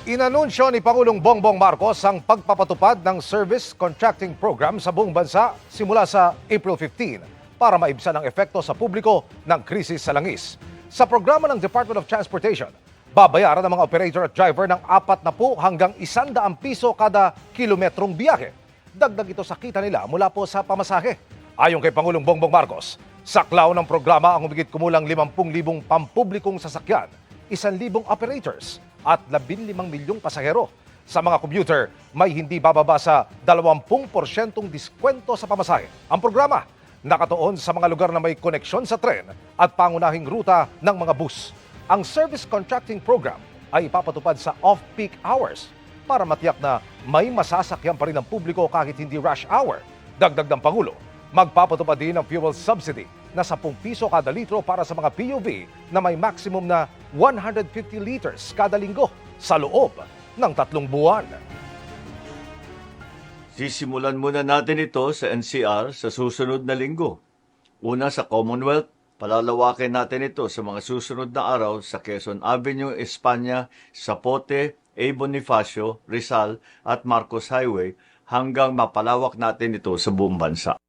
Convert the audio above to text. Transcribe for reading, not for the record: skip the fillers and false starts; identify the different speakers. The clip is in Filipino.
Speaker 1: Inanunsyo ni Pangulong Bongbong Marcos ang pagpapatupad ng service contracting program sa buong bansa simula sa April 15 para maibsan ang epekto sa publiko ng krisis sa langis. Sa programa ng Department of Transportation, babayaran ng mga operator at driver ng 40 hanggang 100 piso kada kilometrong biyahe. Dagdag ito sa kita nila mula po sa pamasahe. Ayon kay Pangulong Bongbong Marcos, saklaw ng programa ang humigit kumulang 50,000 pampublikong sasakyan, 1,000 operators at 15 milyong pasahero. Sa mga commuter, may hindi bababa sa 20% diskwento sa pamasahe. Ang programa nakatuon sa mga lugar na may koneksyon sa tren at pangunahing ruta ng mga bus. Ang service contracting program ay ipapatupad sa off-peak hours para matiyak na may masasakyan pa rin ang publiko kahit hindi rush hour. Dagdag ng Pangulo, magpapatupad din ng fuel subsidy na 10 piso kada litro para sa mga PUV na may maximum na 150 liters kada linggo sa loob ng 3 buwan.
Speaker 2: Sisimulan muna natin ito sa NCR sa susunod na linggo. Una sa Commonwealth, palalawakin natin ito sa mga susunod na araw sa Quezon Avenue, Espanya, Zapote, A. Bonifacio, Rizal at Marcos Highway hanggang mapalawak natin ito sa buong bansa.